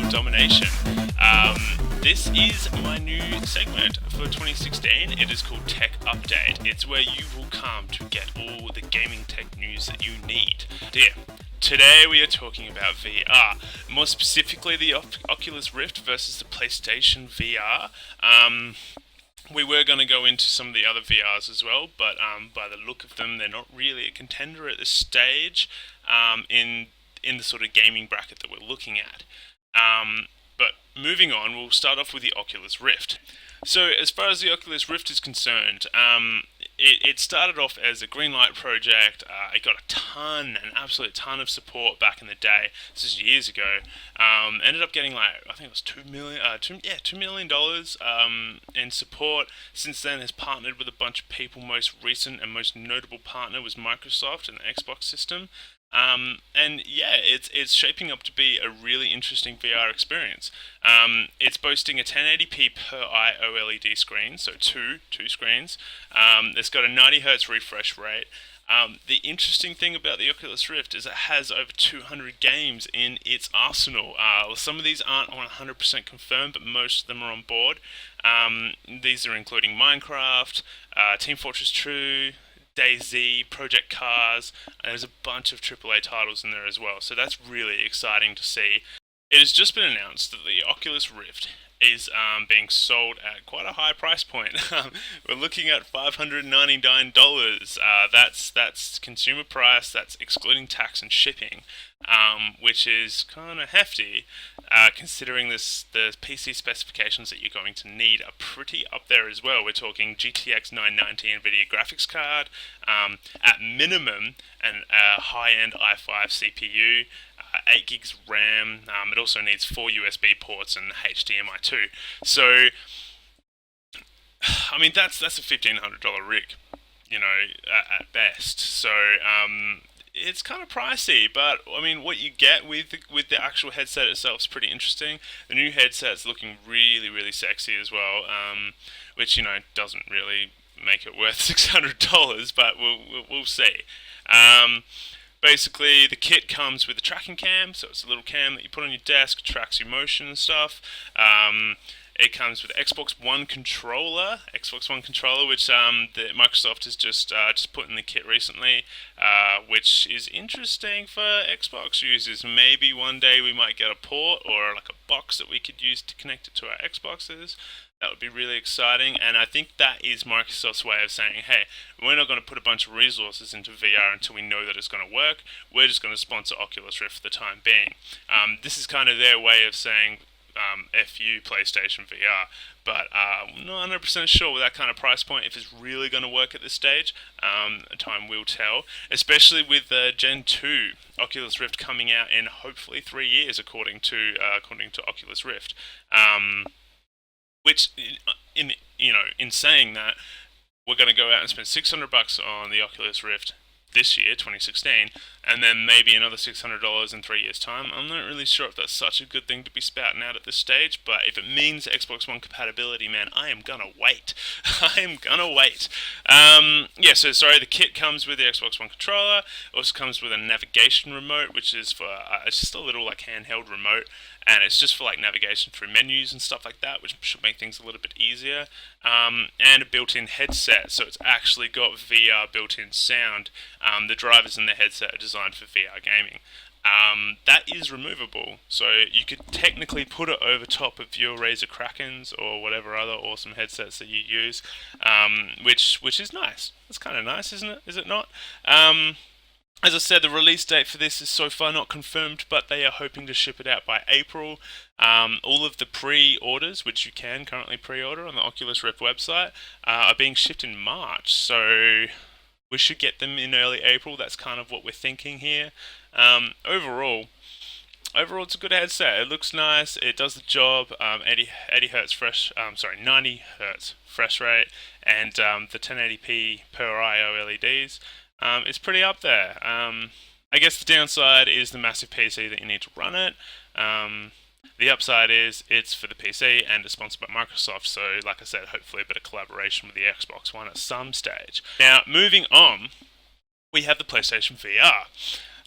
of Domination. This is my new segment for 2016. It is called Tech Update. It's where you will come to get all the gaming tech news that you need. Today we are talking about VR, more specifically the Oculus Rift versus the PlayStation VR. We were going to go into some of the other VRs as well, but by the look of them, they're not really a contender at this stage in the sort of gaming bracket that we're looking at. But moving on, we'll start off with the Oculus Rift. So as far as the Oculus Rift is concerned, it started off as a green light project. It got an absolute ton of support back in the day. This is years ago. Ended up getting I think it was $2 million in support. Since then, has partnered with a bunch of people. Most recent and most notable partner was Microsoft and the Xbox system. It's shaping up to be a really interesting VR experience. It's boasting a 1080p per eye OLED screen, so two screens. It's got a 90Hz refresh rate. The interesting thing about the Oculus Rift is it has over 200 games in its arsenal. Some of these aren't 100% confirmed, but most of them are on board. These are including Minecraft, Team Fortress 2, DayZ, Project Cars, and there's a bunch of AAA titles in there as well, so that's really exciting to see. It has just been announced that the Oculus Rift is being sold at quite a high price point. We're looking at $599. That's consumer price, that's excluding tax and shipping, which is kind of hefty, considering the PC specifications that you're going to need are pretty up there as well. We're talking GTX 990 NVIDIA graphics card, at minimum, and a high-end i5 CPU, 8 gigs RAM. It also needs 4 USB ports and HDMI 2. So, I mean, that's a $1,500 rig, at best. So, it's kind of pricey, but I mean, what you get with the actual headset itself is pretty interesting. The new headset's looking really, really sexy as well, which doesn't really make it worth $600, but we'll see. Basically, the kit comes with a tracking cam, so it's a little cam that you put on your desk, tracks your motion and stuff. It comes with Xbox One controller, which the Microsoft has just put in the kit recently, which is interesting for Xbox users. Maybe one day we might get a port or like a box that we could use to connect it to our Xboxes. That would be really exciting, and I think that is Microsoft's way of saying, hey, we're not going to put a bunch of resources into VR until we know that it's going to work. We're just going to sponsor Oculus Rift for the time being. This is kind of their way of saying, F you, PlayStation VR. But I'm not 100% sure with that kind of price point if it's really going to work at this stage. Time will tell, especially with Gen 2 Oculus Rift coming out in hopefully 3 years, according to Oculus Rift. Which, in saying that, we're going to go out and spend $600 on the Oculus Rift this year, 2016, and then maybe another $600 in 3 years' time. I'm not really sure if that's such a good thing to be spouting out at this stage, but if it means Xbox One compatibility, man, I am gonna wait. The kit comes with the Xbox One controller. It also comes with a navigation remote, which is for it's just a little handheld remote, and it's just for navigation through menus and stuff like that, which should make things a little bit easier. And a built-in headset, so it's actually got VR built-in sound. The drivers in the headset are designed for VR gaming. That is removable, so you could technically put it over top of your Razer Krakens or whatever other awesome headsets that you use, which is nice. That's kind of nice, isn't it? Is it not? As I said, the release date for this is so far not confirmed, but they are hoping to ship it out by April. All of the pre-orders, which you can currently pre-order on the Oculus Rift website, are being shipped in March, so we should get them in early April. That's kind of what we're thinking here. Overall, it's a good headset. It looks nice. It does the job. 90 Hertz refresh rate, and the 1080p per eye OLEDs. It's pretty up there. I guess the downside is the massive PC that you need to run it. The upside is it's for the PC and it's sponsored by Microsoft, so like I said, hopefully a bit of collaboration with the Xbox One at some stage. Now, moving on, we have the PlayStation VR.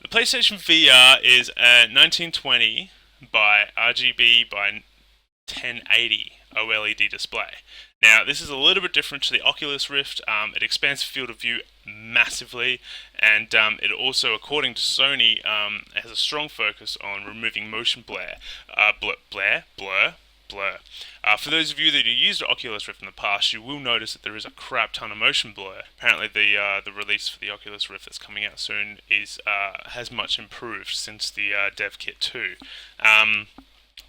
The PlayStation VR is a 1920 by RGB by 1080 OLED display. Now, this is a little bit different to the Oculus Rift. It expands the field of view massively, and it also, according to Sony, has a strong focus on removing motion blur. For those of you that have used the Oculus Rift in the past, you will notice that there is a crap ton of motion blur. Apparently, the release for the Oculus Rift that's coming out soon has much improved since the dev kit 2.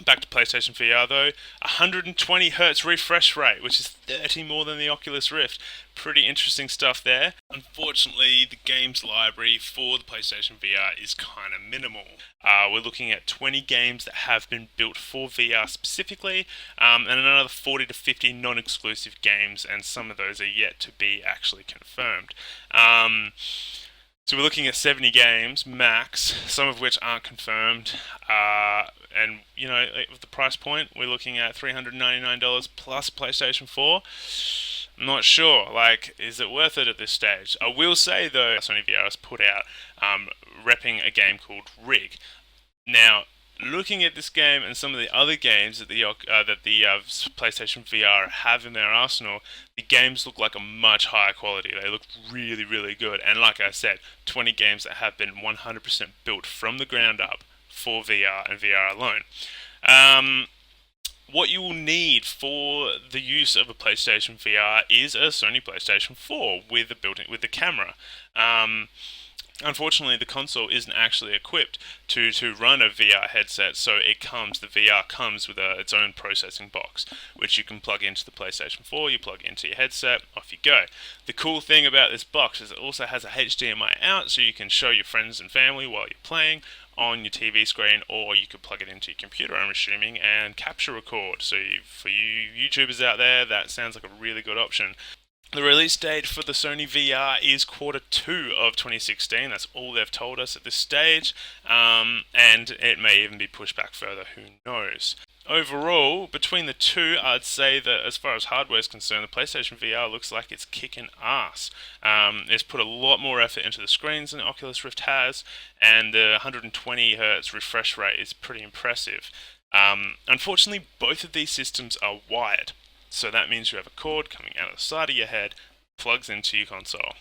Back to PlayStation VR though, 120 Hz refresh rate, which is 30 more than the Oculus Rift. Pretty interesting stuff there. Unfortunately, the games library for the PlayStation VR is kind of minimal. We're looking at 20 games that have been built for VR specifically, and another 40 to 50 non-exclusive games, and some of those are yet to be actually confirmed. So we're looking at 70 games max, some of which aren't confirmed, and you know, with the price point, we're looking at $399 plus PlayStation 4. I'm not sure, like, is it worth it at this stage? I will say though, Sony VR has put out repping a game called Rig. Now, looking at this game and some of the other games that the PlayStation VR have in their arsenal, the games look like a much higher quality. They look really, really good. And like I said, 20 games that have been 100% built from the ground up for VR and VR alone. What you will need for the use of a PlayStation VR is a Sony PlayStation 4 with the camera. Unfortunately, the console isn't actually equipped to run a VR headset, so the VR comes with its own processing box, which you can plug into the PlayStation 4, you plug into your headset, off you go. The cool thing about this box is it also has a HDMI out, so you can show your friends and family while you're playing on your TV screen, or you could plug it into your computer, I'm assuming, and capture record. So for you YouTubers out there, that sounds like a really good option. The release date for the Sony VR is Q2 of 2016. That's all they've told us at this stage, and it may even be pushed back further, who knows. Overall, between the two, I'd say that as far as hardware is concerned, the PlayStation VR looks like it's kicking ass. It's put a lot more effort into the screens than the Oculus Rift has, and the 120 Hz refresh rate is pretty impressive. Unfortunately, both of these systems are wired. So that means you have a cord coming out of the side of your head, plugs into your console.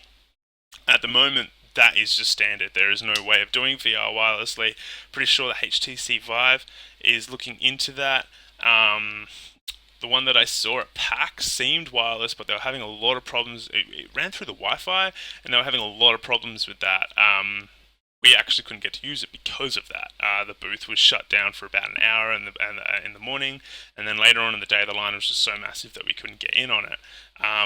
At the moment, that is just standard. There is no way of doing VR wirelessly. Pretty sure the HTC Vive is looking into that. The one that I saw at PAX seemed wireless, but they were having a lot of problems. It ran through the Wi-Fi, and they were having a lot of problems with that. We actually couldn't get to use it because of that. The booth was shut down for about an hour in the morning, and then later on in the day, the line was just so massive that we couldn't get in on it.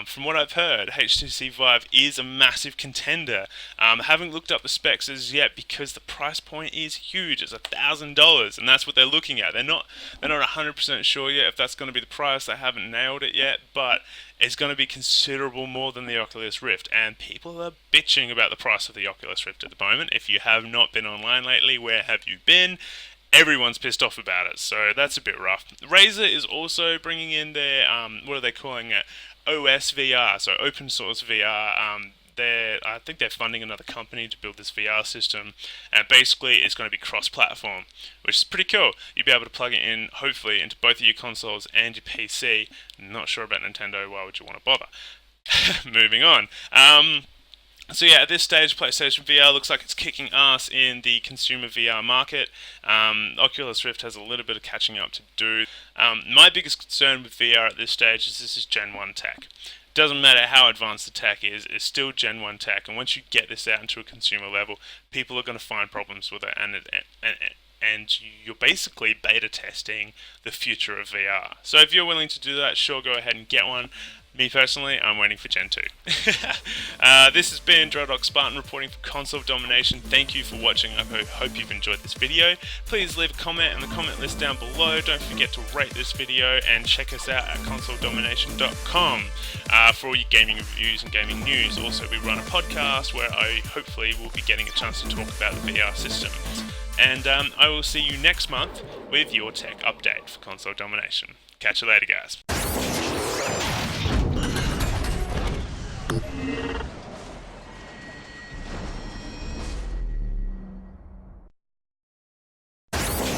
From what I've heard, HTC Vive is a massive contender. I haven't looked up the specs as yet because the price point is huge. It's $1,000, and that's what they're looking at. They're not 100% sure yet if that's going to be the price. They haven't nailed it yet, but it's going to be considerable more than the Oculus Rift, and people are bitching about the price of the Oculus Rift at the moment. If you have not been online lately, where have you been? Everyone's pissed off about it, so that's a bit rough. Razer is also bringing in their, what are they calling it? OSVR, so open source VR. I think they're funding another company to build this VR system, and basically it's going to be cross-platform, which is pretty cool. You'll be able to plug it in, hopefully, into both of your consoles and your PC. Not sure about Nintendo, why would you want to bother? Moving on. So yeah, at this stage, PlayStation VR looks like it's kicking ass in the consumer VR market. Oculus Rift has a little bit of catching up to do. My biggest concern with VR at this stage is this is Gen 1 tech. Doesn't matter how advanced the tech is, it's still Gen 1 tech, and once you get this out into a consumer level, people are going to find problems with it, and you're basically beta testing the future of VR. So if you're willing to do that, sure, go ahead and get one. Me personally, I'm waiting for Gen 2. This has been Drodox Spartan reporting for Console Domination. Thank you for watching. I hope you've enjoyed this video. Please leave a comment in the comment list down below. Don't forget to rate this video and check us out at consoledomination.com for all your gaming reviews and gaming news. Also, we run a podcast where I hopefully will be getting a chance to talk about the VR systems. And I will see you next month with your tech update for Console Domination. Catch you later, guys.